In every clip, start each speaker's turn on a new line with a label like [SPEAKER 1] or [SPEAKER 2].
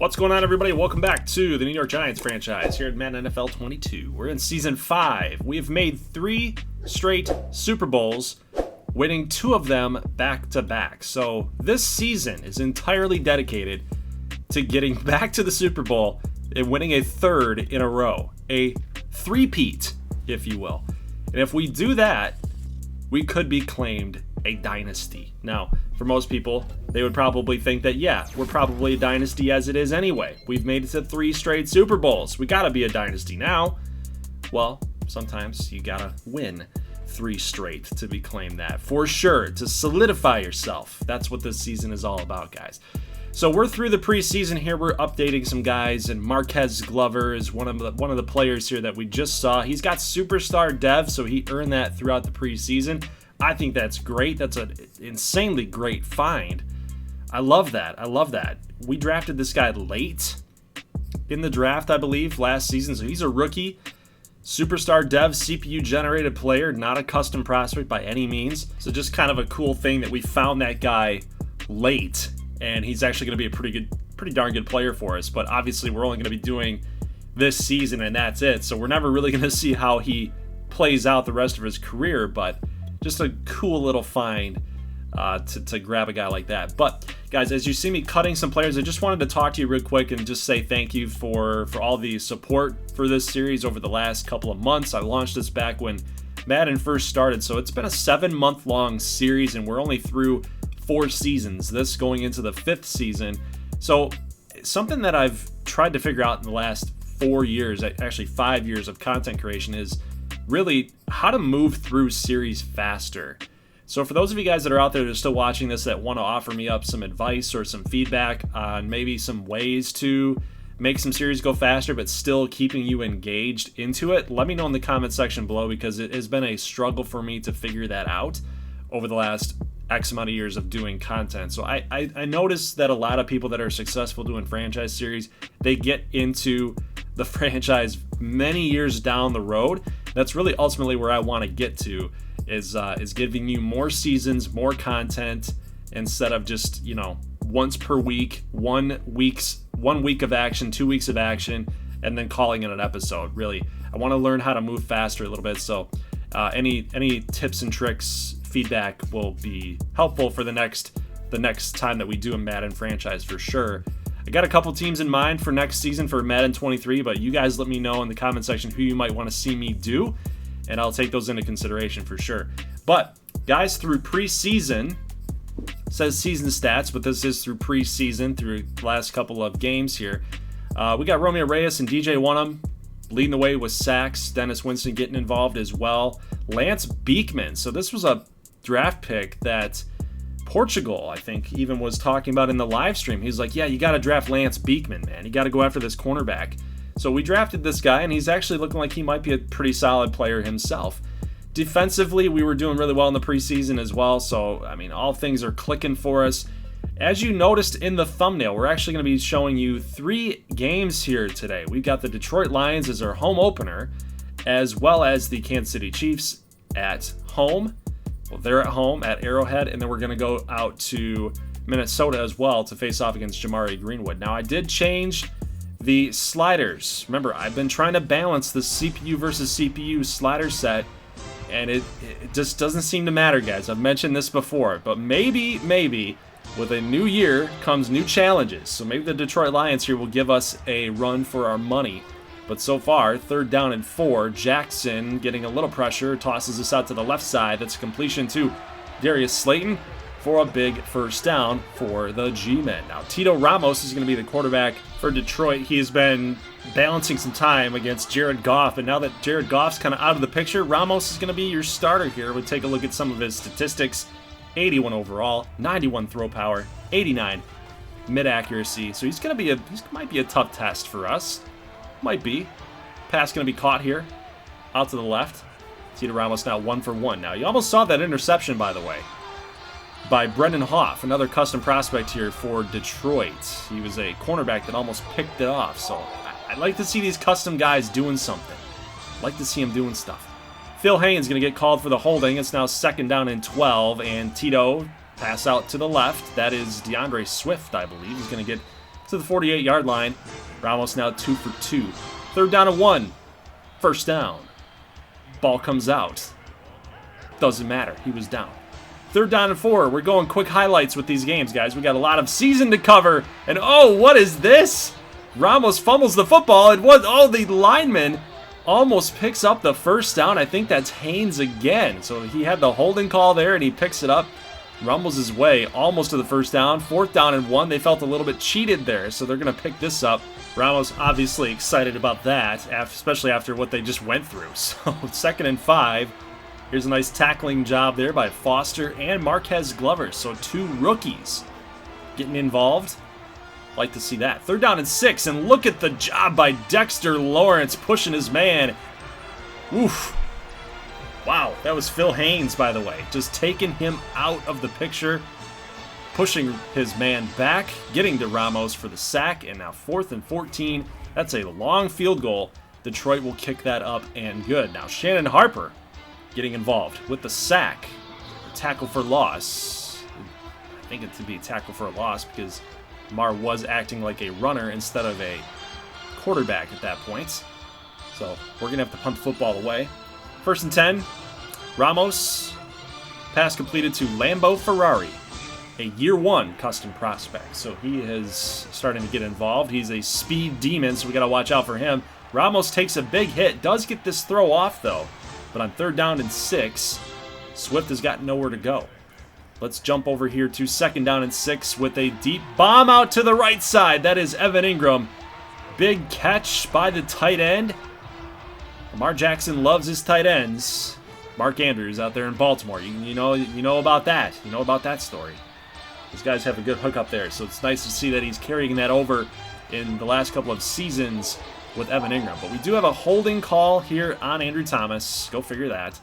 [SPEAKER 1] What's going on, everybody? Welcome back to the New York Giants franchise here at Madden NFL 22. We're in Season 5. We have made 3 straight Super Bowls, winning 2 of them back-to-back. So this season is entirely dedicated to getting back to the Super Bowl and winning a 3rd in a row. A three-peat, if you will. And if we do that, we could be claimed a dynasty. Now, for most people, they would probably think that, yeah, we're probably a dynasty as it is anyway. We've made it to 3 straight Super Bowls. We gotta be a dynasty now. Well, sometimes you gotta win 3 straight to be claimed that. For sure, to solidify yourself. That's what this season is all about, guys. So we're through the preseason here. We're updating some guys, and Marquez Glover is one of the players here that we just saw. He's got superstar dev, so he earned that throughout the preseason. I think that's great. That's an insanely great find. I love that. I love that. We drafted this guy late in the draft, I believe, last season. So he's a rookie. Superstar dev, CPU generated player, not a custom prospect by any means. So just kind of a cool thing that we found that guy late, and he's actually going to be a pretty darn good player for us. But obviously we're only going to be doing this season and that's it. So we're never really going to see how he plays out the rest of his career, but just a cool little find to grab a guy like that. But guys, as you see me cutting some players, I just wanted to talk to you real quick and just say thank you for all the support for this series over the last couple of months. I launched this back when Madden first started, so it's been a 7-month-long series, and we're only through 4 seasons, this going into the 5th season. So something that I've tried to figure out in the last 4 years, actually 5 years of content creation, is really how to move through series faster. So for those of you guys that are out there that are still watching this that want to offer me up some advice or some feedback on maybe some ways to make some series go faster but still keeping you engaged into it, let me know in the comment section below, because it has been a struggle for me to figure that out over the last X amount of years of doing content. So I noticed that a lot of people that are successful doing franchise series, they get into the franchise many years down the road. That's really ultimately where I want to get to, is giving you more seasons, more content, instead of just, once per week, 1 week of action, 2 weeks of action, and then calling it an episode. Really, I want to learn how to move faster a little bit. So any tips and tricks, feedback will be helpful for the next time that we do a Madden franchise for sure. I got a couple teams in mind for next season for Madden 23, but you guys let me know in the comment section who you might want to see me do, and I'll take those into consideration for sure. But guys, through preseason, says season stats, but this is through preseason, through the last couple of games here. We got Romeo Reyes and DJ Wonnum leading the way with sacks. Dennis Winston getting involved as well. Lance Beekman. So this was a draft pick that Portugal, I think, even was talking about in the live stream. He's like, yeah, you got to draft Lance Beekman, man. You got to go after this cornerback. So we drafted this guy, and he's actually looking like he might be a pretty solid player himself. Defensively, we were doing really well in the preseason as well. So, I mean, all things are clicking for us. As you noticed in the thumbnail, we're actually going to be showing you 3 games here today. We've got the Detroit Lions as our home opener, as well as the Kansas City Chiefs at home. Well, they're at home at Arrowhead, and then we're going to go out to Minnesota as well to face off against Jamari Greenwood. Now, I did change the sliders. Remember, I've been trying to balance the CPU versus CPU slider set, and it just doesn't seem to matter, guys. I've mentioned this before, but maybe with a new year comes new challenges. So maybe the Detroit Lions here will give us a run for our money. But so far, 3rd down and 4. Jackson getting a little pressure, tosses us out to the left side. That's a completion to Darius Slayton for a big 1st down for the G-Men. Now, Tito Ramos is going to be the quarterback for Detroit. He has been balancing some time against Jared Goff, and now that Jared Goff's kind of out of the picture, Ramos is going to be your starter here. We'll take a look at some of his statistics. 81 overall, 91 throw power, 89 mid accuracy. So he might be a tough test for us. Might be. Pass going to be caught here, out to the left. Tito Ramos now 1 for 1. Now, you almost saw that interception, by the way, by Brendan Hoff, another custom prospect here for Detroit. He was a cornerback that almost picked it off. So I'd like to see these custom guys doing something. I'd like to see them doing stuff. Phil Haynes going to get called for the holding. It's now 2nd down and 12, and Tito pass out to the left. That is DeAndre Swift, I believe. He's going to get to the 48-yard line. Ramos now 2 for 2. 3rd down and 1. First down. Ball comes out. Doesn't matter. He was down. 3rd down and 4. We're going quick highlights with these games, guys. We got a lot of season to cover. And oh, what is this? Ramos fumbles the football. And what? Oh, the lineman almost picks up the first down. I think that's Haynes again. So he had the holding call there, and he picks it up. Rumbles his way almost to the first down. 4th down and 1. They felt a little bit cheated there, so they're going to pick this up. Ramos obviously excited about that, especially after what they just went through. So 2nd and 5. Here's a nice tackling job there by Foster and Marquez Glover. So 2 rookies getting involved. Like to see that. 3rd down and 6, and look at the job by Dexter Lawrence pushing his man. Oof. Wow, that was Phil Haynes, by the way. Just taking him out of the picture, pushing his man back, getting to Ramos for the sack, and now 4th and 14. That's a long field goal. Detroit will kick that up and good. Now Shannon Harper getting involved with the sack. Tackle for loss. I think it to be a tackle for a loss because Lamar was acting like a runner instead of a quarterback at that point. So we're going to have to punt the football away. 1st and 10. Ramos. Pass completed to Lambeau Ferrari, a year 1 custom prospect. So he is starting to get involved. He's a speed demon, so we got to watch out for him. Ramos takes a big hit. Does get this throw off, though. But on 3rd down and 6, Swift has got nowhere to go. Let's jump over here to 2nd down and 6 with a deep bomb out to the right side. That is Evan Ingram. Big catch by the tight end. Lamar Jackson loves his tight ends. Mark Andrews out there in Baltimore. You know about that. You know about that story. These guys have a good hookup there, so it's nice to see that he's carrying that over in the last couple of seasons with Evan Ingram. But we do have a holding call here on Andrew Thomas. Go figure that.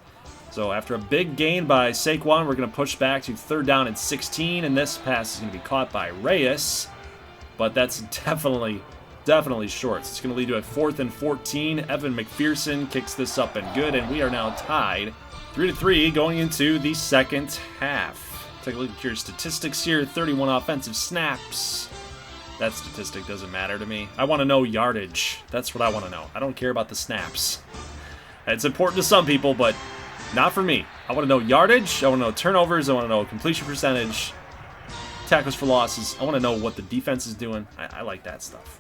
[SPEAKER 1] So after a big gain by Saquon, we're going to push back to 3rd down and 16, and this pass is going to be caught by Reyes. But that's definitely short. So it's going to lead to a 4th and 14. Evan McPherson kicks this up and good, and we are now tied 3-3 going into the 2nd half. Take a look at your statistics here. 31 offensive snaps. That statistic doesn't matter to me. I want to know yardage. That's what I want to know. I don't care about the snaps. It's important to some people, but not for me. I want to know yardage. I want to know turnovers. I want to know completion percentage. Tackles for losses. I want to know what the defense is doing. I like that stuff.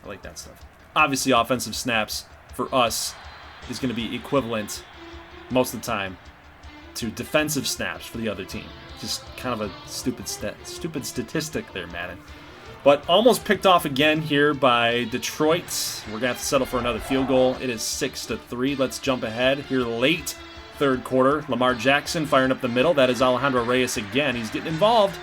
[SPEAKER 1] Obviously, offensive snaps for us is going to be equivalent most of the time to defensive snaps for the other team. Just kind of a stupid statistic there, Madden. But almost picked off again here by Detroit. We're going to have to settle for another field goal. It is 6-3. Let's jump ahead here late 3rd quarter. Lamar Jackson firing up the middle. That is Alejandro Reyes again. He's getting involved.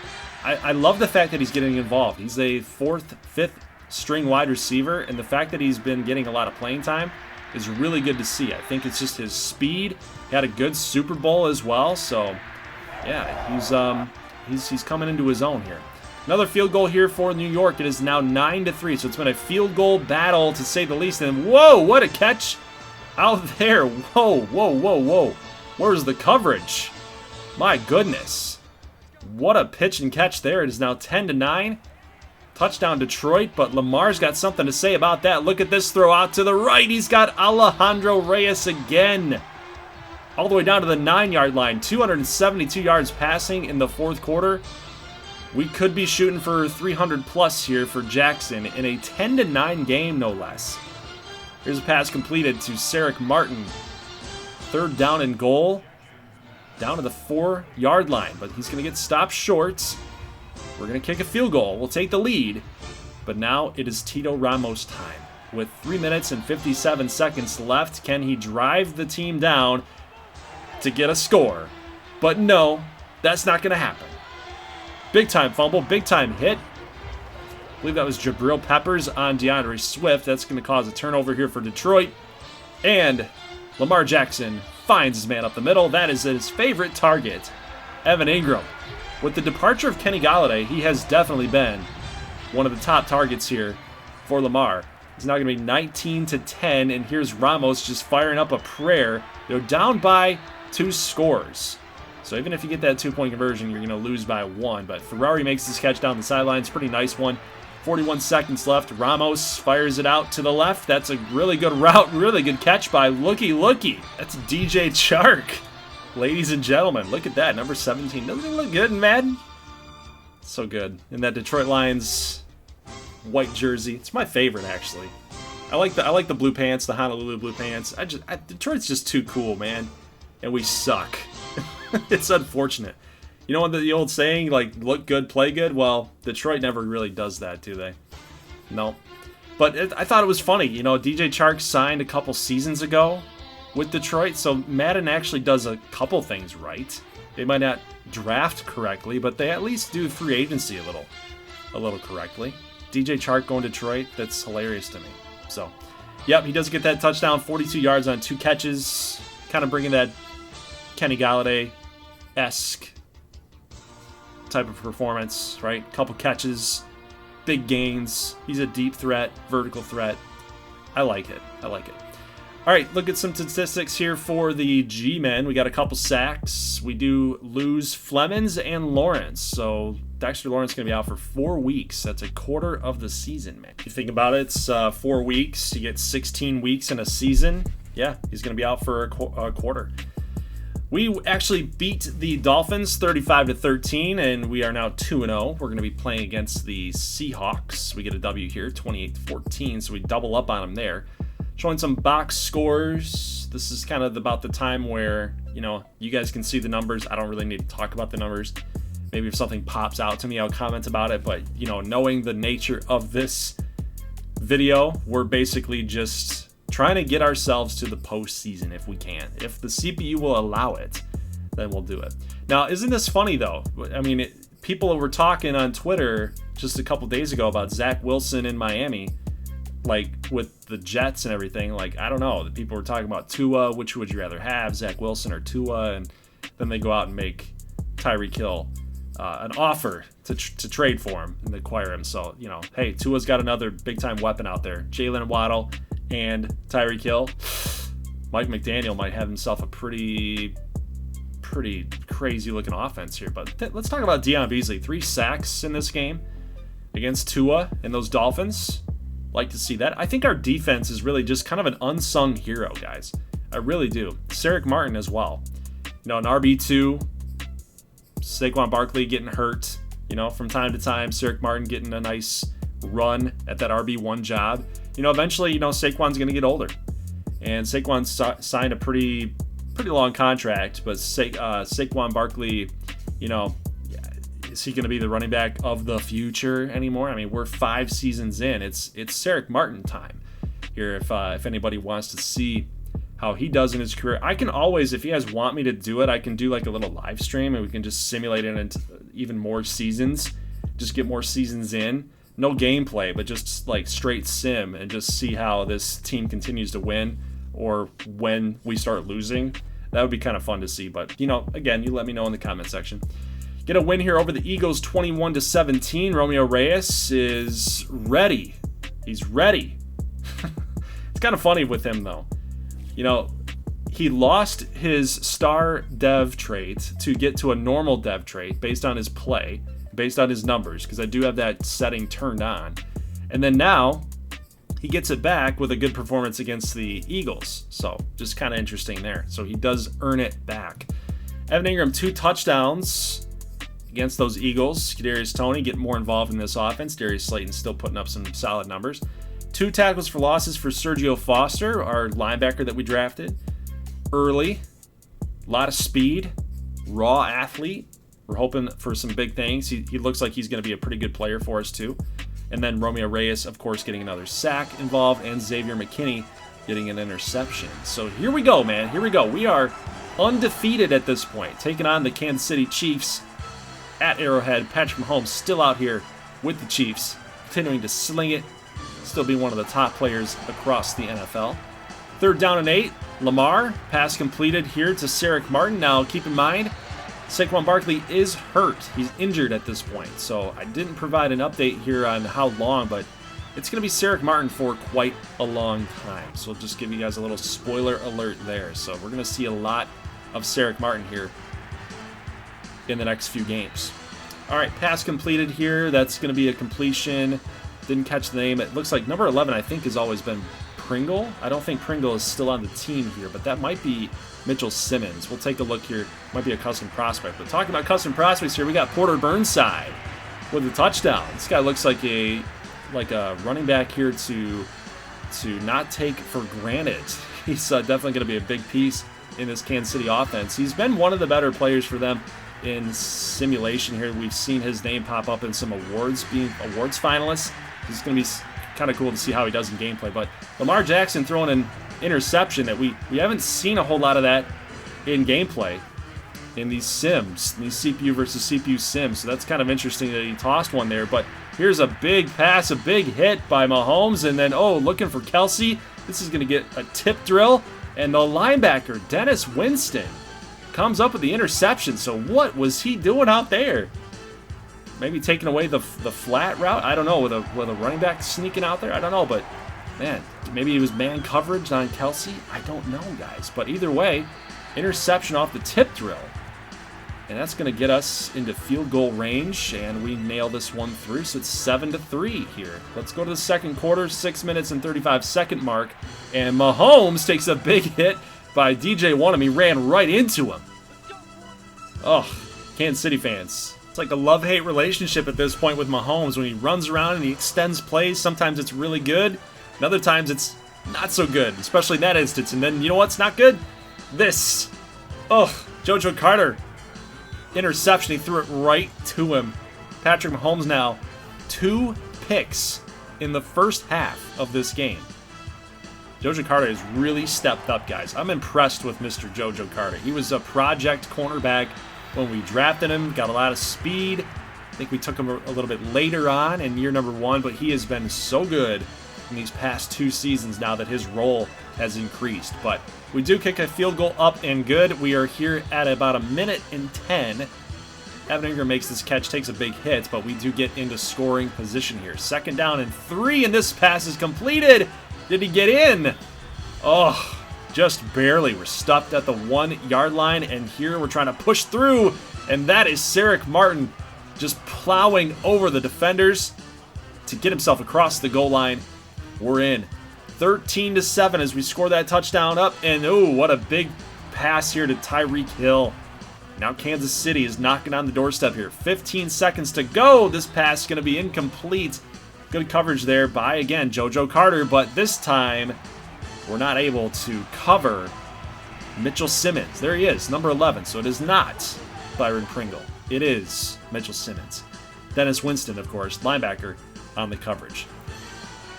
[SPEAKER 1] I love the fact that he's getting involved. He's a 4th, 5th string wide receiver, and the fact that he's been getting a lot of playing time is really good to see. I think it's just his speed. He had a good Super Bowl as well, so yeah, he's coming into his own here. Another field goal here for New York. It is now 9-3, so it's been a field goal battle to say the least. And whoa, what a catch out there. Whoa. Where's the coverage? My goodness. What a pitch and catch there. It is now 10-9. Touchdown Detroit, but Lamar's got something to say about that. Look at this throw out to the right. He's got Alejandro Reyes again. All the way down to the 9-yard line. 272 yards passing in the 4th quarter. We could be shooting for 300 plus here for Jackson in a 10-9 game, no less. Here's a pass completed to Sarek Martin. 3rd down and goal. Down to the 4-yard line, but he's going to get stopped short. We're going to kick a field goal. We'll take the lead. But now it is Tito Ramos time. With 3 minutes and 57 seconds left, can he drive the team down to get a score? But no, that's not going to happen. Big time fumble, big time hit. I believe that was Jabril Peppers on DeAndre Swift. That's going to cause a turnover here for Detroit. And Lamar Jackson finds his man up the middle. That is his favorite target, Evan Ingram. With the departure of Kenny Golladay, he has definitely been one of the top targets here for Lamar. He's now going to be 19-10, and here's Ramos just firing up a prayer. They're down by 2 scores. So even if you get that 2-point conversion, you're going to lose by 1. But Ferrari makes this catch down the sideline. It's a pretty nice one. 41 seconds left. Ramos fires it out to the left. That's a really good route. Really good catch by Looky. That's DJ Chark. Ladies and gentlemen, look at that. Number 17. Doesn't it look good in Madden? So good. In that Detroit Lions white jersey. It's my favorite, actually. I like the blue pants, the Honolulu blue pants. Detroit's just too cool, man. And we suck. It's unfortunate. You know what the old saying, like, look good, play good? Well, Detroit never really does that, do they? No. But I thought it was funny. You know, DJ Chark signed a couple seasons ago with Detroit, so Madden actually does a couple things right. They might not draft correctly, but they at least do free agency a little correctly. DJ Chark going to Detroit, that's hilarious to me. So, yep, he does get that touchdown, 42 yards on 2 catches, kind of bringing that Kenny Galladay-esque type of performance, right? Couple catches, big gains. He's a deep threat, vertical threat. I like it. All right, look at some statistics here for the G-men. We got a couple sacks. We do lose Flemings and Lawrence. So Dexter Lawrence is going to be out for 4 weeks. That's a quarter of the season, man. If you think about it, it's 4 weeks. You get 16 weeks in a season. Yeah, he's going to be out for a quarter. We actually beat the Dolphins 35-13, and we are now 2-0. We're going to be playing against the Seahawks. We get a W here, 28-14, so we double up on them there. Showing some box scores. This is kind of about the time where, you know, you guys can see the numbers. I don't really need to talk about the numbers. Maybe if something pops out to me, I'll comment about it. But, you know, knowing the nature of this video, we're basically just trying to get ourselves to the postseason if we can. If the CPU will allow it, then we'll do it. Now, isn't this funny, though? I mean, people were talking on Twitter just a couple days ago about Zach Wilson in Miami, like with the Jets and everything. Like, I don't know. The people were talking about Tua. Which would you rather have, Zach Wilson or Tua? And then they go out and make Tyreek Hill an offer to trade for him and acquire him. So, you know, hey, Tua's got another big-time weapon out there. Jalen Waddle and Tyreek Hill. Mike McDaniel might have himself a pretty crazy looking offense here. But let's talk about Deion Beasley. 3 sacks in this game against Tua and those Dolphins. Like to see that. I think our defense is really just kind of an unsung hero, guys. I really do. Sarek Martin as well. You know, an RB2. Saquon Barkley getting hurt. You know, from time to time, Sarek Martin getting a nice run at that RB1 job. You know, eventually, you know, Saquon's going to get older. And Saquon signed a pretty long contract, but Saquon Barkley, you know, is he going to be the running back of the future anymore? I mean, we're 5 seasons in. It's Sarek Martin time here. If anybody wants to see how he does in his career, I can always, if you guys want me to do it, I can do like a little live stream and we can just simulate it into even more seasons. Just get more seasons in. No gameplay, but just like straight sim and just see how this team continues to win or when we start losing. That would be kind of fun to see. But, you know, again, you let me know in the comment section. Get a win here over the Eagles, 21-17. Romeo Reyes is ready. He's ready. It's kind of funny with him, though. You know, he lost his star dev trait to get to a normal dev trait based on his play, based on his numbers, because I do have that setting turned on. And then now he gets it back with a good performance against the Eagles. So just kind of interesting there. So he does earn it back. Evan Ingram, 2 touchdowns against those Eagles. Kadarius Toney getting more involved in this offense. Darius Slayton still putting up some solid numbers. 2 tackles for losses for Sergio Foster, our linebacker that we drafted early. A lot of speed, raw athlete. We're hoping for some big things. He looks like he's going to be a pretty good player for us too. And then Romeo Reyes, of course, getting another sack involved, and Xavier McKinney getting an interception. So here we go, man. Here we go. We are undefeated at this point, taking on the Kansas City Chiefs at Arrowhead. Patrick Mahomes still out here with the Chiefs, continuing to sling it, still be one of the top players across the NFL. 3rd down and 8. Lamar, pass completed here to Sarek Martin. Now, keep in mind, Saquon Barkley is hurt. He's injured at this point, so I didn't provide an update here on how long, but it's going to be Sarek Martin for quite a long time. So I'll just give you guys a little spoiler alert there. So we're going to see a lot of Sarek Martin here in the next few games. All right, pass completed here. That's going to be a completion Didn't catch the name. It looks like number 11, I think, has always been Pringle. I don't think Pringle is still on the team here, but that might be Mitchell Simmons. We'll take a look here. Might be a custom prospect. But talking about custom prospects here, we got Porter Burnside with a touchdown. This guy looks like a running back here to not take for granted. He's definitely going to be a big piece in this Kansas City offense. He's been one of the better players for them in simulation here. We've seen his name pop up in some awards, being awards finalists. It's going to be kind of cool to see how he does in gameplay. But Lamar Jackson throwing an interception that we haven't seen a whole lot of that in gameplay in these sims, these CPU versus CPU sims. So that's kind of interesting that he tossed one there. But here's a big pass, a big hit by Mahomes, and then, oh, looking for Kelsey. This is going to get a tip drill, and the linebacker, Dennis Winston, comes up with the interception. So what was he doing out there? Maybe taking away the flat route? I don't know, with a running back sneaking out there? I don't know, but man, maybe it was man coverage on Kelsey? I don't know, guys. But either way, interception off the tip drill. And that's going to get us into field goal range, and we nail this one through, so it's 7-3 here. Let's go to the second quarter, 6 minutes and 35-second mark, and Mahomes takes a big hit by DJ Wonnum. He ran right into him. Oh, Kansas City fans. It's like a love-hate relationship at this point with Mahomes when he runs around and he extends plays. Sometimes it's really good, and other times it's not so good, especially in that instance. And then, you know what's not good? This. Oh, JoJo Carter. Interception. He threw it right to him. Patrick Mahomes now 2 picks in the first half of this game. JoJo Carter has really stepped up, guys. I'm impressed with Mr. JoJo Carter. He was a project cornerback when we drafted him, got a lot of speed. I think we took him a little bit later on in year number 1, but he has been so good in these past 2 seasons now that his role has increased. But we do kick a field goal up and good. We are here at about 1:10. Evan Ingram makes this catch, takes a big hit, but we do get into scoring position here. 2nd down and 3, and this pass is completed. Did he get in? Oh, just barely. We're stopped at the 1-yard line, and here we're trying to push through, and that is Sarek Martin just plowing over the defenders to get himself across the goal line. We're in 13-7 as we score that touchdown up, and oh, what a big pass here to Tyreek Hill. Now Kansas City is knocking on the doorstep here. 15 seconds to go. This pass is going to be incomplete. Good coverage there by, again, JoJo Carter, but this time we're not able to cover Mitchell Simmons. There he is, number 11. So it is not Byron Pringle. It is Mitchell Simmons. Dennis Winston, of course, linebacker, on the coverage.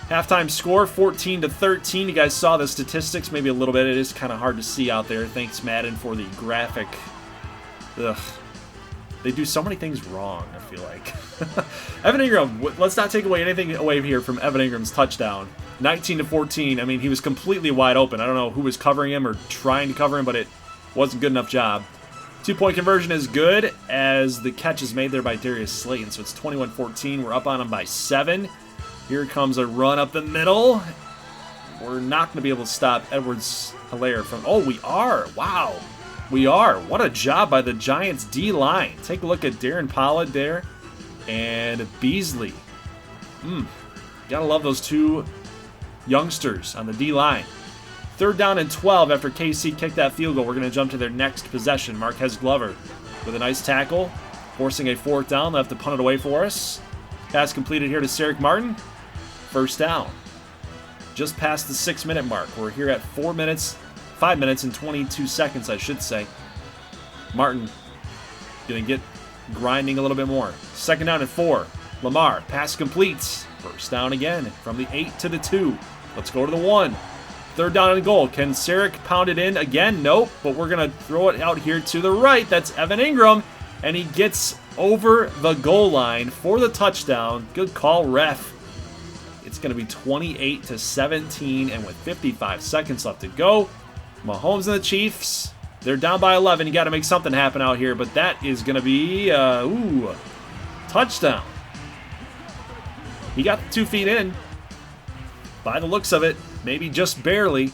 [SPEAKER 1] Halftime score, 14-13. You guys saw the statistics maybe a little bit. It is kind of hard to see out there. Thanks, Madden, for the graphic. Ugh. They do so many things wrong, I feel like. Evan Ingram, let's not take anything away here from Evan Ingram's touchdown. 19-14. I mean, he was completely wide open. I don't know who was covering him or trying to cover him, but it wasn't a good enough job. 2-point conversion is good as the catch is made there by Darius Slayton. So it's 21-14. We're up on him by 7. Here comes a run up the middle. We're not going to be able to stop Edwards-Helaire from... Oh, we are. Wow. We are. What a job by the Giants D-line. Take a look at Darren Pollard there and Beasley. Gotta love those 2 youngsters on the D-line. 3rd down and 12 after KC kicked that field goal. We're going to jump to their next possession. Marquez Glover with a nice tackle, forcing a 4th down. They'll have to punt it away for us. Pass completed here to Sarek Martin. 1st down. Just past the 6-minute mark. We're here at 5 minutes and 22 seconds, I should say. Martin going to get grinding a little bit more. 2nd down and 4. Lamar, pass completes. 1st down again from the 8 to the 2. Let's go to the 1. 3rd down and goal. Can Sarek pound it in again? Nope, but we're going to throw it out here to the right. That's Evan Ingram, and he gets over the goal line for the touchdown. Good call, ref. It's going to be 28-17, and with 55 seconds left to go, Mahomes and the Chiefs, they're down by 11. You got to make something happen out here, but that is going to be, touchdown. He got 2 feet in, by the looks of it, maybe just barely,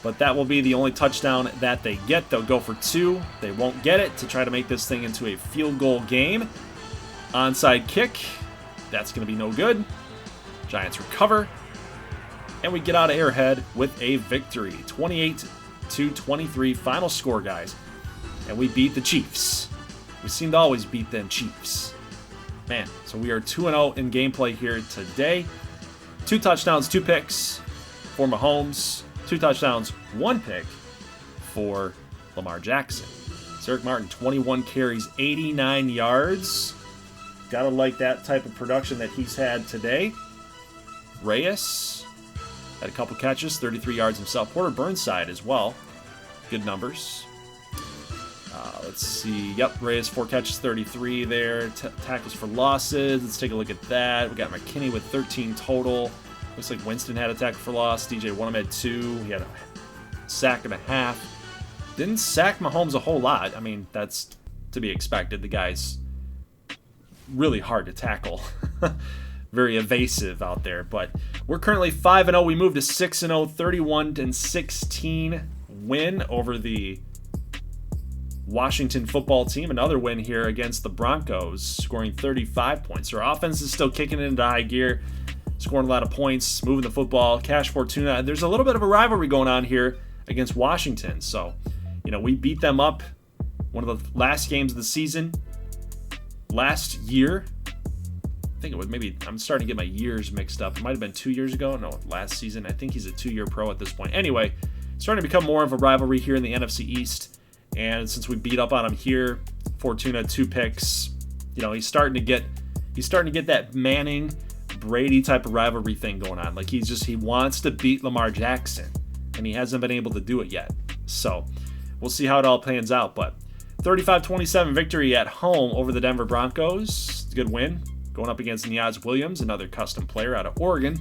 [SPEAKER 1] but that will be the only touchdown that they get. They'll go for 2. They won't get it to try to make this thing into a field goal game. Onside kick, that's going to be no good. Giants recover, and we get out of Arrowhead with a victory. 28-23 final score, guys. And we beat the Chiefs. We seem to always beat them Chiefs. Man, so we are 2-0 in gameplay here today. 2 touchdowns, 2 picks for Mahomes. 2 touchdowns, 1 pick for Lamar Jackson. Eric Martin, 21 carries, 89 yards. Gotta like that type of production that he's had today. Reyes had a couple catches, 33 yards himself. Porter Burnside as well. Good numbers. Let's see. Yep, Reyes, 4 catches, 33 there. Tackles for losses. Let's take a look at that. We got McKinney with 13 total. Looks like Winston had a tackle for loss. DJ Wonnum had 2. He had a sack and a half. Didn't sack Mahomes a whole lot. I mean, that's to be expected. The guy's really hard to tackle. Very evasive out there. But we're currently 5-0. We moved to 6-0, 31-16 win over the Washington football team. Another win here against the Broncos, scoring 35 points. Our offense is still kicking into high gear, scoring a lot of points, moving the football. Cash Fortuna. There's a little bit of a rivalry going on here against Washington. So, we beat them up one of the last games of the season last year. I think it was maybe, I'm starting to get my years mixed up. It might have been 2 years ago. No, last season. I think he's a 2-year pro at this point. Anyway, it's starting to become more of a rivalry here in the NFC East. And since we beat up on him here, Fortuna 2 picks. He's starting to get that Manning Brady type of rivalry thing going on. Like he wants to beat Lamar Jackson, and he hasn't been able to do it yet. So we'll see how it all pans out. But 35-27 victory at home over the Denver Broncos. It's a good win. Going up against Niaz Williams, another custom player out of Oregon.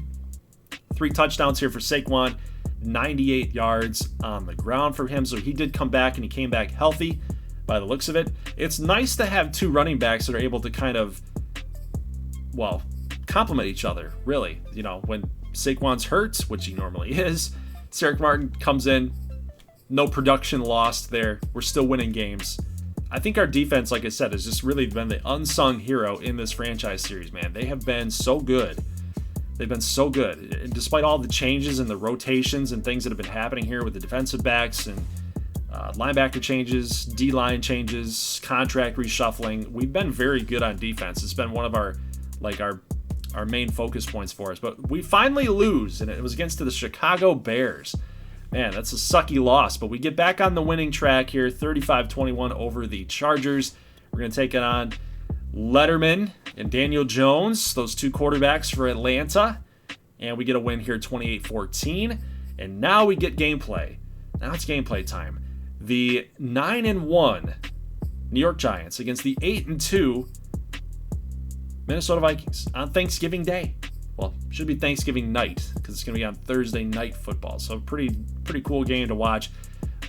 [SPEAKER 1] 3 touchdowns here for Saquon. 98 yards on the ground for him. So he did come back, and he came back healthy by the looks of it. It's nice to have 2 running backs that are able to kind of, complement each other, really. When Saquon's hurt, which he normally is, Eric Martin comes in. No production lost there. We're still winning games. I think our defense, like I said, has just really been the unsung hero in this franchise series, man. They have been so good. They've been so good. And despite all the changes and the rotations and things that have been happening here with the defensive backs and linebacker changes, D-line changes, contract reshuffling, we've been very good on defense. It's been one of our main focus points for us. But we finally lose, and it was against the Chicago Bears. Man, that's a sucky loss, but we get back on the winning track here, 35-21 over the Chargers. We're going to take it on Letterman and Daniel Jones, those 2 quarterbacks for Atlanta, and we get a win here, 28-14. And now we get gameplay. Now it's gameplay time. The 9-1 New York Giants against the 8-2 Minnesota Vikings on Thanksgiving Day. Well, it should be Thanksgiving night because it's going to be on Thursday night football. So pretty cool game to watch.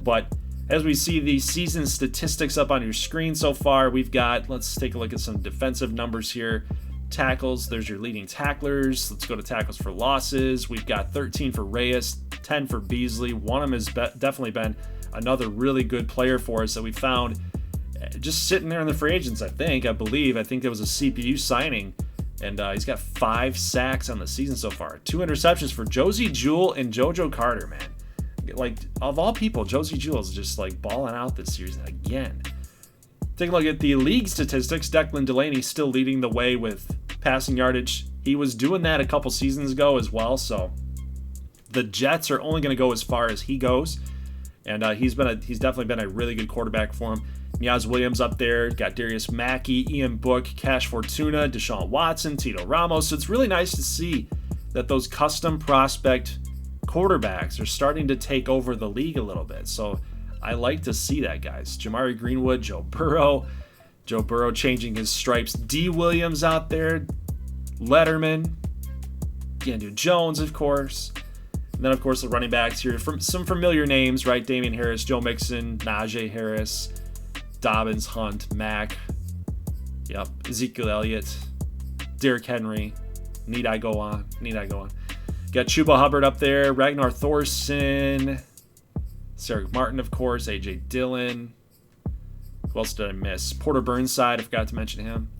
[SPEAKER 1] But as we see the season statistics up on your screen so far, we've got, let's take a look at some defensive numbers here. Tackles, there's your leading tacklers. Let's go to tackles for losses. We've got 13 for Reyes, 10 for Beasley. One of them has definitely been another really good player for us that we found just sitting there in the free agents, I believe. I think there was a CPU signing. And he's got 5 sacks on the season so far. 2 interceptions for Josie Jewell and JoJo Carter, man. Like, of all people, Josie Jewell is just, balling out this season again. Take a look at the league statistics. Declan Delaney still leading the way with passing yardage. He was doing that a couple seasons ago as well, so the Jets are only going to go as far as he goes. And he's definitely been a really good quarterback for him. Niaz Williams up there, got Darius Mackey, Ian Book, Cash Fortuna, Deshaun Watson, Tito Ramos. So it's really nice to see that those custom prospect quarterbacks are starting to take over the league a little bit. So I like to see that, guys. Jamari Greenwood, Joe Burrow changing his stripes. D. Williams out there, Letterman, Daniel Jones, of course. And then, of course, the running backs here. From some familiar names, right? Damian Harris, Joe Mixon, Najee Harris, Dobbins, Hunt, Mack, Ezekiel Elliott, Derrick Henry. Need I go on? Got Chuba Hubbard up there, Ragnar Thorson, Eric Martin, of course, A.J. Dillon. Who else did I miss? Porter Burnside, I forgot to mention him.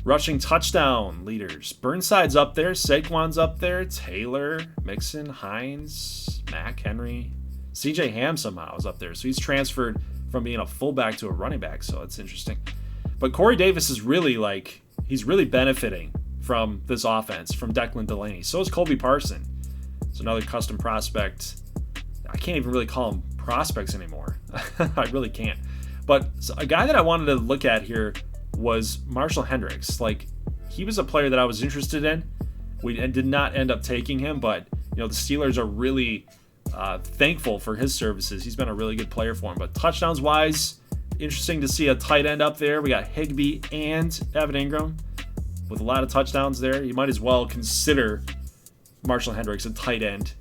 [SPEAKER 1] Rushing touchdown leaders. Burnside's up there. Saquon's up there. Taylor, Mixon, Hines, Mack, Henry. CJ Ham somehow is up there. So he's transferred from being a fullback to a running back. So it's interesting. But Corey Davis is really he's really benefiting from this offense, from Declan Delaney. So is Colby Parson. It's another custom prospect. I can't even really call them prospects anymore. I really can't. But a guy that I wanted to look at here was Marshall Hendricks. He was a player that I was interested in. We did not end up taking him, but the Steelers are really thankful for his services. He's been a really good player for him. But touchdowns wise, interesting to see a tight end up there. We got Higbee and Evan Ingram with a lot of touchdowns there. You might as well consider Marshall Hendricks a tight end.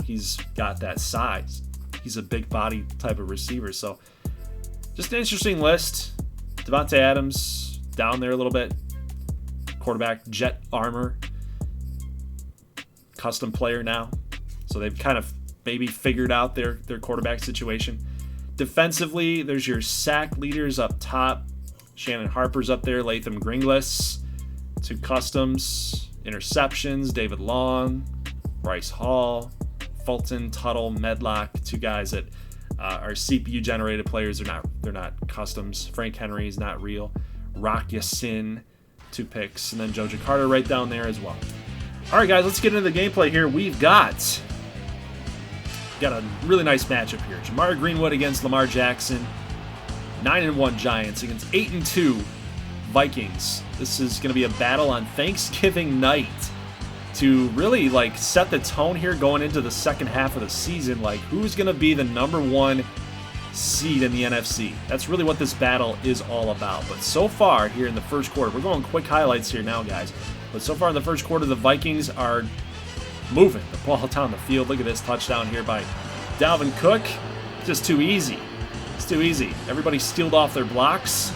[SPEAKER 1] He's got that size. He's a big body type of receiver. So just an interesting list. Devontae Adams down there a little bit. Quarterback, jet armor. Custom player now. So they've kind of maybe figured out their quarterback situation. Defensively, there's your sack leaders up top. Shannon Harper's up there. Latham Gringlas. 2 customs. Interceptions. David Long. Bryce Hall. Fulton, Tuttle, Medlock. 2 guys that are CPU generated players. They're not customs. Frank Henry is not real. Rock Yassin, 2 picks, and then Jojo Carter right down there as well. All right, guys, let's get into the gameplay here. We've got a really nice matchup here. Jamar Greenwood against Lamar Jackson. 9-1 Giants against 8-2 Vikings. This is going to be a battle on Thanksgiving night to really set the tone here going into the second half of the season. Who's going to be the number 1 seed in the NFC? That's really what this battle is all about. But so far here in the first quarter, we're going quick highlights here now, guys. But so far in the first quarter, the Vikings are moving the ball down the field. Look at this touchdown here by Dalvin Cook. Just too easy. It's too easy. Everybody stealed off their blocks.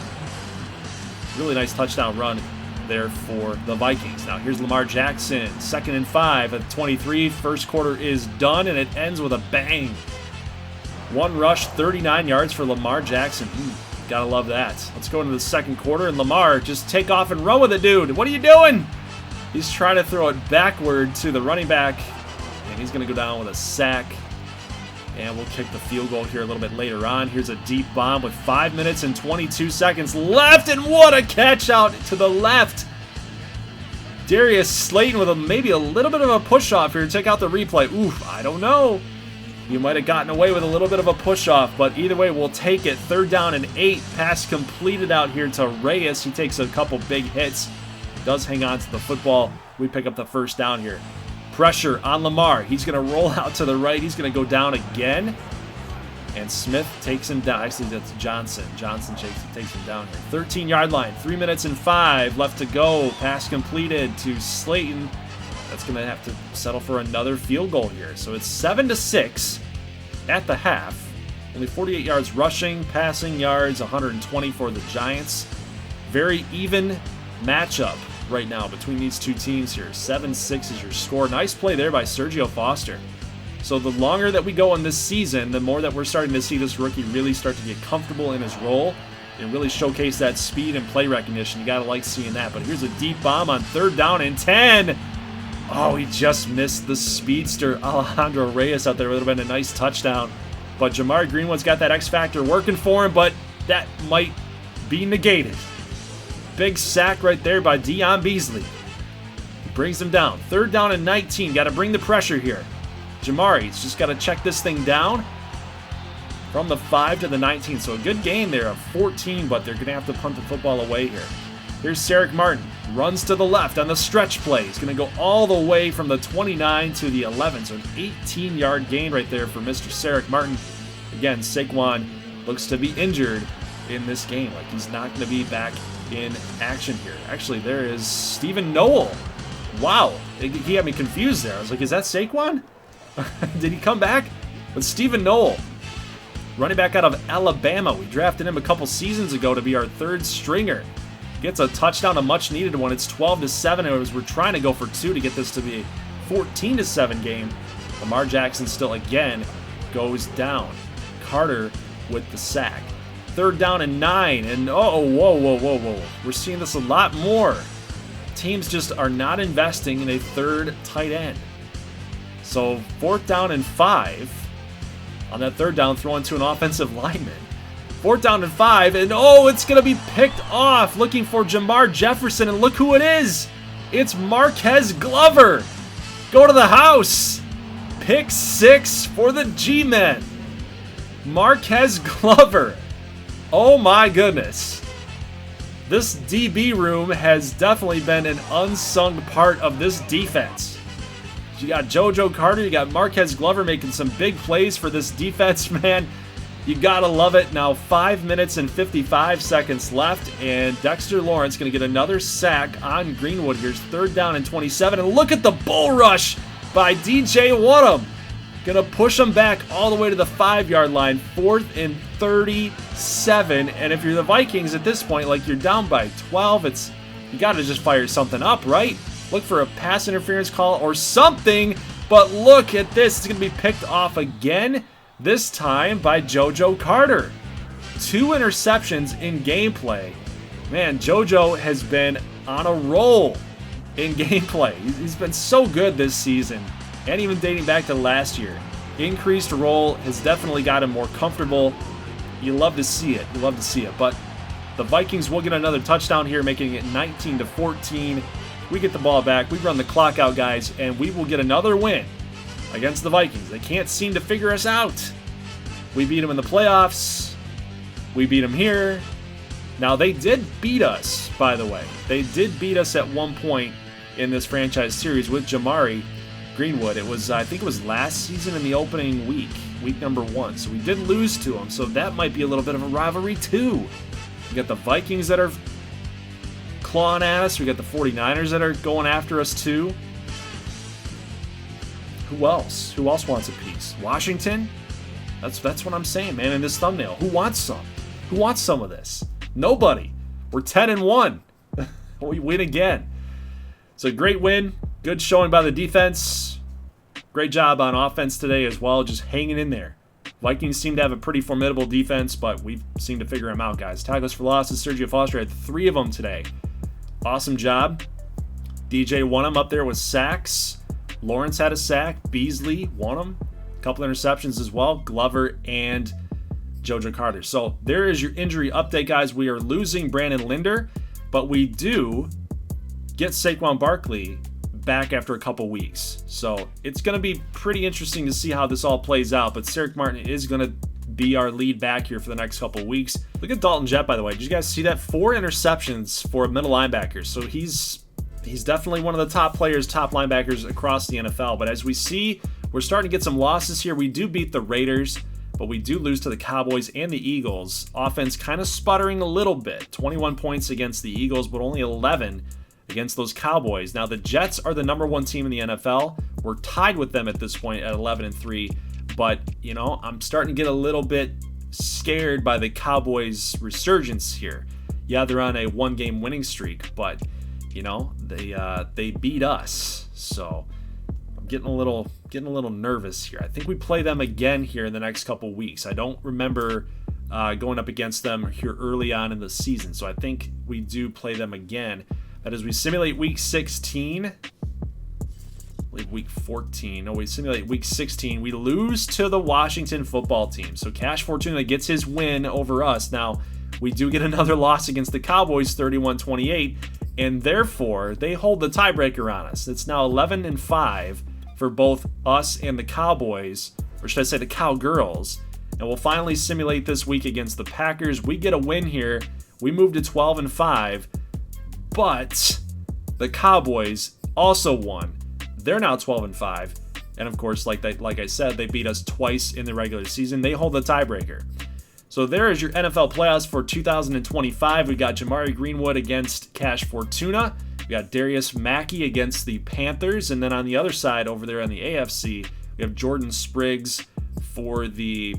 [SPEAKER 1] Really nice touchdown run there for the Vikings. Now here's Lamar Jackson, 2nd and 5 at 23. First quarter is done, and it ends with a bang. 1 rush, 39 yards for Lamar Jackson. Gotta love that. Let's go into the second quarter, and Lamar just take off and run with it, dude. What are you doing? He's trying to throw it backward to the running back, and he's going to go down with a sack. And we'll kick the field goal here a little bit later on. Here's a deep bomb with 5 minutes and 22 seconds left, and what a catch out to the left. Darius Slayton with maybe a little bit of a push-off here. Check out the replay. Oof, I don't know. You might have gotten away with a little bit of a push-off, but either way, we'll take it. 3rd down and 8. Pass completed out here to Reyes. He takes a couple big hits. Does hang on to the football. We pick up the first down here. Pressure on Lamar. He's going to roll out to the right. He's going to go down again. And Smith takes him down. Actually, that's Johnson. Johnson takes him down here. 13-yard line. 3 minutes and 5 left to go. Pass completed to Slayton. That's going to have to settle for another field goal here. So it's 7-6 at the half. Only 48 yards rushing, passing yards, 120 for the Giants. Very even matchup right now between these two teams here. 7-6 is your score. Nice play there by Sergio Foster. So the longer that we go in this season, the more that we're starting to see this rookie really start to get comfortable in his role and really showcase that speed and play recognition. You got to like seeing that. But here's a deep bomb on 3rd down and 10. Oh, he just missed the speedster Alejandro Reyes out there. Would have been a nice touchdown. But Jamar Greenwood's got that X factor working for him, but that might be negated. Big sack right there by Deion Beasley. He brings him down. 3rd down and 19. Got to bring the pressure here. Jamari's just got to check this thing down from the 5 to the 19. So a good gain there of 14, but they're going to have to punt the football away here. Here's Sarek Martin. Runs to the left on the stretch play. He's going to go all the way from the 29 to the 11. So an 18-yard gain right there for Mr. Sarek Martin. Again, Saquon looks to be injured in this game. He's not going to be back in action here. Actually, there is Stephen Noel. Wow. He had me confused there. I was like, is that Saquon? Did he come back? But Stephen Noel, running back out of Alabama. We drafted him a couple seasons ago to be our 3rd stringer. Gets a touchdown, a much-needed one. It's 12-7, and we're trying to go for 2 to get this to be a 14-7 game. Lamar Jackson still, again, goes down. Carter with the sack. 3rd down and 9. And whoa. We're seeing this a lot more. Teams just are not investing in a 3rd tight end. So 4th down and 5. On that 3rd down, throwing to an offensive lineman. 4th down and 5, and it's going to be picked off. Looking for Jamar Jefferson, and look who it is. It's Marquez Glover. Go to the house. Pick 6 for the G-Men. Marquez Glover. Oh my goodness. This DB room has definitely been an unsung part of this defense. You got JoJo Carter, you got Marquez Glover making some big plays for this defense, man. You gotta love it. Now 5 minutes and 55 seconds left, and Dexter Lawrence gonna get another sack on Greenwood. Here's 3rd down and 27, and look at the bull rush by DJ Wonnum. Gonna push him back all the way to the 5-yard line, 4th and 37. And if you're the Vikings at this point, like you're down by 12, you gotta just fire something up, right? Look for a pass interference call or something, but look at this. It's going to be picked off again, this time by JoJo Carter. 2 interceptions in gameplay. Man, JoJo has been on a roll in gameplay. He's been so good this season, and even dating back to last year. Increased role has definitely got him more comfortable. You love to see it. But the Vikings will get another touchdown here, making it 19-14. We get the ball back, we run the clock out, guys, and we will get another win against the Vikings. They can't seem to figure us out. We beat them in the playoffs. We beat them here. Now, they did beat us, by the way. They did beat us at one point in this franchise series with Jamari Greenwood. I think it was last season in the opening week number 1. So we did lose to them, so that might be a little bit of a rivalry, too. We got the Vikings that are clawing at us. We got the 49ers that are going after us too. Who else? Who else wants a piece? Washington? That's what I'm saying, man, in this thumbnail. Who wants some? Who wants some of this? Nobody. We're 10-1. We win again. So great win. Good showing by the defense. Great job on offense today as well, just hanging in there. Vikings seem to have a pretty formidable defense, but we seem to figure them out, guys. Tackles for losses. Sergio Foster had 3 of them today. Awesome job. DJ Wonnum up there with sacks. Lawrence had a sack. Beasley, Wonnum. A couple interceptions as well. Glover and JoJo Carter. So there is your injury update, guys. We are losing Brandon Linder, but we do get Saquon Barkley back after a couple weeks. So it's going to be pretty interesting to see how this all plays out, but Sarek Martin is going to be our lead back here for the next couple weeks. Look at Dalton Jett, by the way. Did you guys see that? 4 interceptions for a middle linebacker. So he's definitely one of the top players, top linebackers across the NFL. But as we see, we're starting to get some losses here. We do beat the Raiders, but we do lose to the Cowboys and the Eagles. Offense kind of sputtering a little bit. 21 points against the Eagles, but only 11 against those Cowboys. Now, the Jets are the number 1 team in the NFL. We're tied with them at this point at 11-3. But, I'm starting to get a little bit scared by the Cowboys' resurgence here. Yeah, they're on a 1-game winning streak, but, they beat us. So I'm getting a little nervous here. I think we play them again here in the next couple weeks. I don't remember going up against them here early on in the season. So I think we do play them again. That is, we simulate week 16. Week 14. No, we simulate week 16. We lose to the Washington football team. So Cash Fortuna gets his win over us. Now, we do get another loss against the Cowboys, 31-28, and therefore they hold the tiebreaker on us. It's now 11-5 for both us and the Cowboys, or should I say the Cowgirls. And we'll finally simulate this week against the Packers. We get a win here. We move to 12-5, but the Cowboys also won. They're now 12-5, and of course, like I said, they beat us twice in the regular season. They hold the tiebreaker. So there is your NFL playoffs for 2025. We got Jamari Greenwood against Cash Fortuna. We got Darius Mackey against the Panthers, and then on the other side, over there on the AFC, we have Jordan Spriggs for the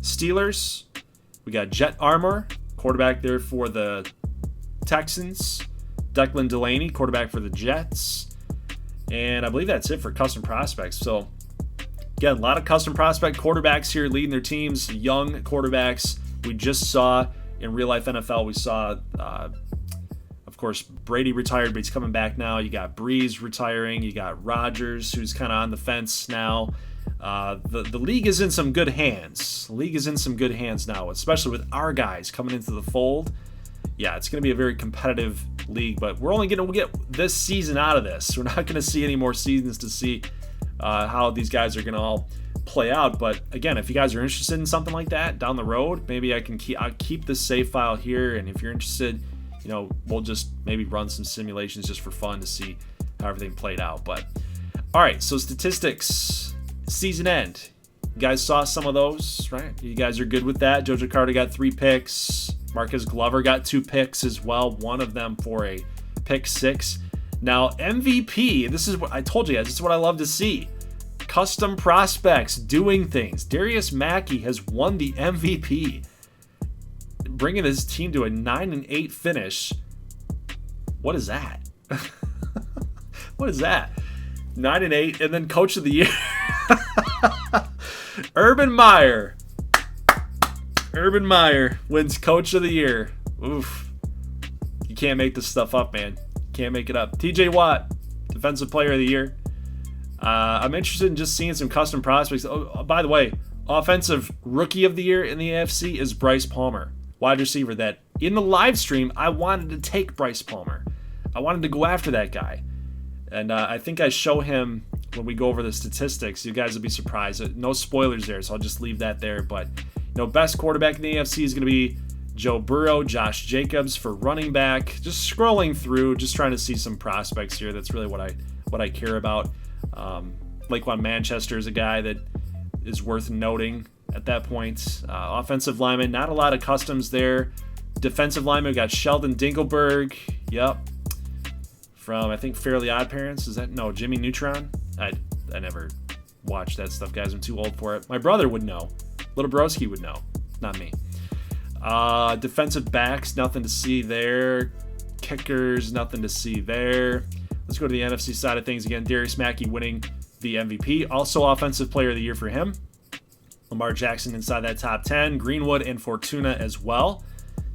[SPEAKER 1] Steelers. We got Jet Armour, quarterback there for the Texans. Declan Delaney, quarterback for the Jets. And I believe that's it for custom prospects. So, again, a lot of custom prospect quarterbacks here leading their teams, young quarterbacks We just saw in real life NFL, we saw, of course, Brady retired, but he's coming back now. You got Breeze retiring. You got Rodgers, who's kind of on the fence now. The league is in some good hands. The league is in some good hands now, especially with our guys coming into the fold. Yeah, it's going to be a very competitive league, but we're only going to get this season out of this. We're not going to see any more seasons to see how these guys are going to all play out. But again, if you guys are interested in something like that down the road, maybe I'll keep this save file here, and if you're interested, we'll just maybe run some simulations just for fun to see how everything played out. But all right, so statistics, season end. You guys saw some of those, right? You guys are good with that. Jojo Carter got 3 picks. Marcus Glover got 2 picks as well, one of them for a pick 6. Now, MVP, this is what I told you guys, this is what I love to see. Custom prospects doing things. Darius Mackey has won the MVP, bringing his team to a 9-8 finish. What is that? What is that? 9-8, and then Coach of the Year. Urban Meyer wins Coach of the Year. Oof. You can't make this stuff up, man. Can't make it up. TJ Watt, Defensive Player of the Year. I'm interested in just seeing some custom prospects. Oh, by the way, Offensive Rookie of the Year in the AFC is Bryce Palmer, wide receiver. That in the live stream, I wanted to take Bryce Palmer. I wanted to go after that guy. And I think I show him when we go over the statistics. You guys will be surprised. No spoilers there, so I'll just leave that there. But best quarterback in the AFC is going to be Joe Burrow, Josh Jacobs for running back. Just scrolling through, just trying to see some prospects here. That's really what I care about. Laquan Manchester is a guy that is worth noting at that point. Offensive lineman, not a lot of customs there. Defensive lineman, we got Sheldon Dinkelberg. Yep. From, I think, Fairly Odd Parents. Is that? No, Jimmy Neutron? I never watched that stuff, guys. I'm too old for it. My brother would know. Little Broski would know. Not me. Defensive backs, nothing to see there. Kickers, nothing to see there. Let's go to the NFC side of things again. Darius Mackey winning the MVP. Also Offensive Player of the Year for him. Lamar Jackson inside that top 10. Greenwood and Fortuna as well.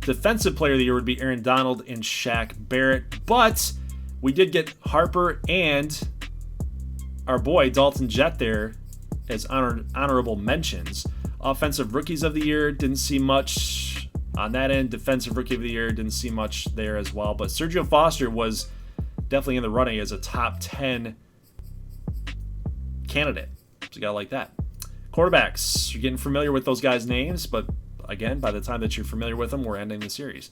[SPEAKER 1] Defensive Player of the Year would be Aaron Donald and Shaq Barrett. But we did get Harper and our boy Dalton Jett there as honorable mentions. Offensive Rookies of the Year, didn't see much on that end. Defensive Rookie of the Year, didn't see much there as well. But Sergio Foster was definitely in the running as a top 10 candidate. So you gotta like that. Quarterbacks, you're getting familiar with those guys' names, but again, by the time that you're familiar with them, we're ending the series.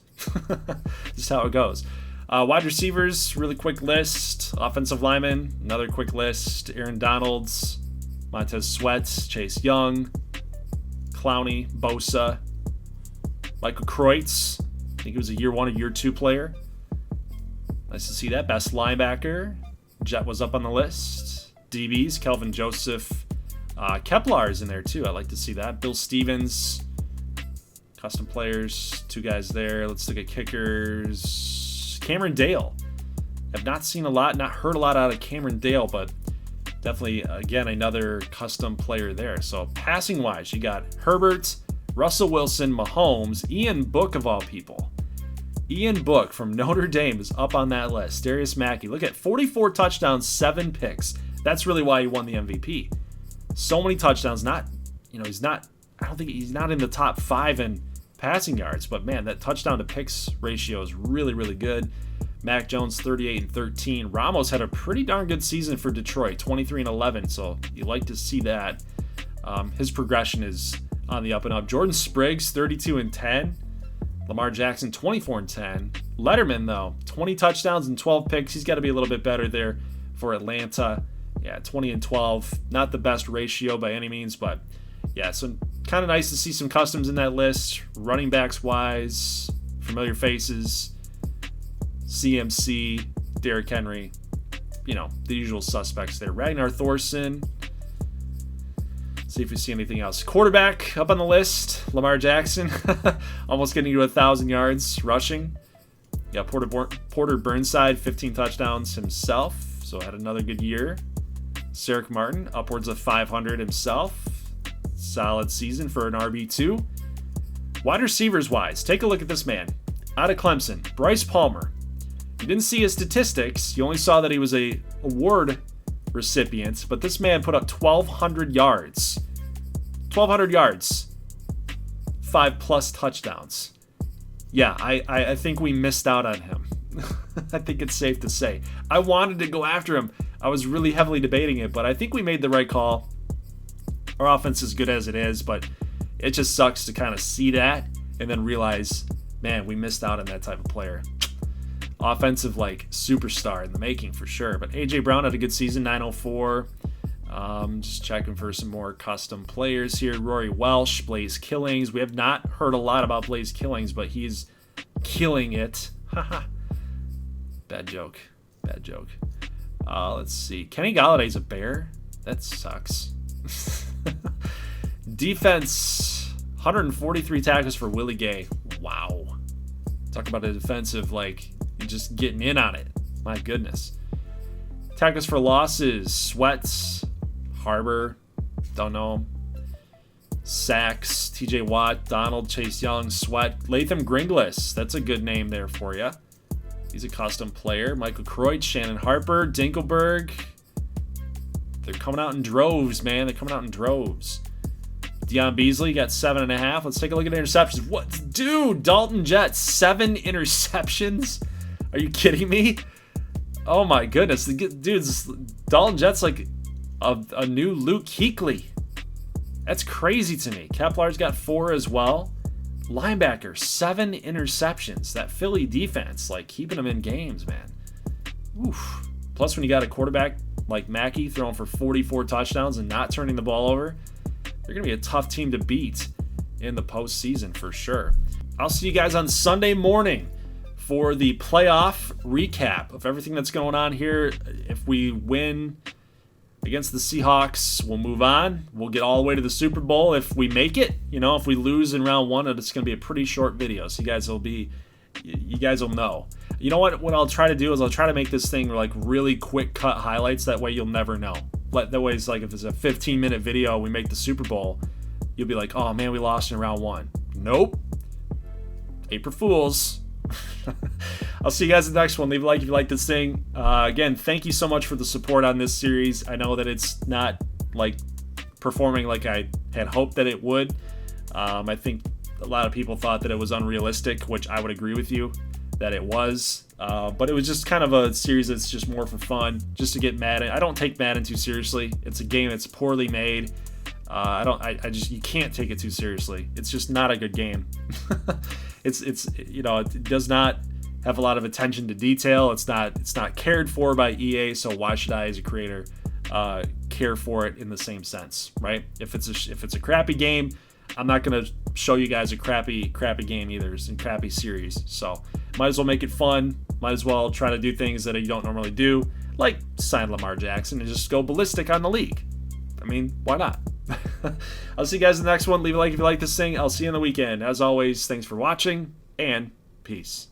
[SPEAKER 1] Just how it goes. Wide receivers, really quick list. Offensive linemen, another quick list. Aaron Donalds, Montez Sweat, Chase Young, Clowney, Bosa, Michael Kreutz. I think he was a year 1 or year 2 player. Nice to see that. Best linebacker. Jet was up on the list. DBs, Kelvin Joseph. Kepler is in there too. I like to see that. Bill Stevens. Custom players. 2 guys there. Let's look at kickers. Cameron Dale. I've not seen a lot, not heard a lot out of Cameron Dale, but definitely, again, another custom player there. So passing-wise, you got Herbert, Russell Wilson, Mahomes, Ian Book of all people. Ian Book from Notre Dame is up on that list. Darius Mackey, look at 44 touchdowns, 7 picks. That's really why he won the MVP. So many touchdowns. I don't think he's not in the top 5 in passing yards, but man, that touchdown to picks ratio is really, really good. Mac Jones 38-13. Ramos had a pretty darn good season for Detroit, 23-11. So you like to see that. His progression is on the up and up. Jordan Spriggs 32-10. Lamar Jackson 24-10. Letterman though 20 touchdowns and 12 picks. He's got to be a little bit better there for Atlanta. Yeah, 20-12. Not the best ratio by any means, but yeah, so kind of nice to see some customs in that list. Running backs wise, familiar faces. CMC, Derrick Henry, the usual suspects there. Ragnar Thorson. See if we see anything else. Quarterback up on the list. Lamar Jackson, almost getting to 1,000 yards rushing. Yeah, Porter Burnside, 15 touchdowns himself, so had another good year. Sarek Martin, upwards of 500 himself. Solid season for an RB2. Wide receivers wise, take a look at this man. Out of Clemson, Bryce Palmer. You didn't see his statistics. You only saw that he was a award recipient, but this man put up 1,200 yards. 1,200 yards. 5+ touchdowns. Yeah, I think we missed out on him. I think it's safe to say. I wanted to go after him. I was really heavily debating it, but I think we made the right call. Our offense is good as it is, but it just sucks to kind of see that and then realize, man, we missed out on that type of player. Offensive, like, superstar in the making for sure. But A.J. Brown had a good season, 904. Just checking for some more custom players here. Rory Welsh, Blaze Killings. We have not heard a lot about Blaze Killings, but he's killing it. Haha. Bad joke. Bad joke. Let's see. Kenny Galladay's a Bear? That sucks. Defense, 143 tackles for Willie Gay. Wow. Talk about a defensive, like, just getting in on it. My goodness. Tackles for losses, Sweats, Harbor, don't know. Sacks, TJ Watt, Donald, Chase Young, Sweat, Latham Gringlas. That's a good name there for you. He's a custom player. Michael Croyd, Shannon Harper, Dinkelberg. They're coming out in droves, man. They're coming out in droves. Deion Beasley got 7.5. Let's take a look at interceptions. What? Dude, Dalton Jett, 7 interceptions? Are you kidding me? Oh my goodness. Dude's Dalton Jett's like a new Luke Kuechly. That's crazy to me. Kepler's got 4 as well. Linebacker, 7 interceptions. That Philly defense, like, keeping them in games, man. Oof. Plus, when you got a quarterback like Mackey throwing for 44 touchdowns and not turning the ball over, they're going to be a tough team to beat in the postseason for sure. I'll see you guys on Sunday morning for the playoff recap of everything that's going on here. If we win against the Seahawks, we'll move on. We'll get all the way to the Super Bowl if we make it. You know, if we lose in round 1, it's going to be a pretty short video, so you guys will know. You know what I'll try to do is I'll try to make this thing like really quick cut highlights. That way you'll never know. That way it's like if it's a 15-minute video, we make the Super Bowl, you'll be like, oh man, we lost in round 1. Nope. April Fools. I'll see you guys in the next one. Leave a like if you like this thing. Again, thank you so much for the support on this series. I know that it's not like performing like I had hoped that it would. I think a lot of people thought that it was unrealistic, which I would agree with you that it was. But it was just kind of a series that's just more for fun, just to get Madden. I don't take Madden too seriously. It's a game that's poorly made. You can't take it too seriously. It's just not a good game. It does not have a lot of attention to detail. It's not cared for by EA. So why should I, as a creator, care for it in the same sense, right? If it's a crappy game, I'm not gonna show you guys a crappy game either. It's a crappy series. So might as well make it fun. Might as well try to do things that you don't normally do, like sign Lamar Jackson and just go ballistic on the league. I mean, why not? I'll see you guys in the next one. Leave a like if you like this thing. I'll see you in the weekend. As always, thanks for watching, and peace.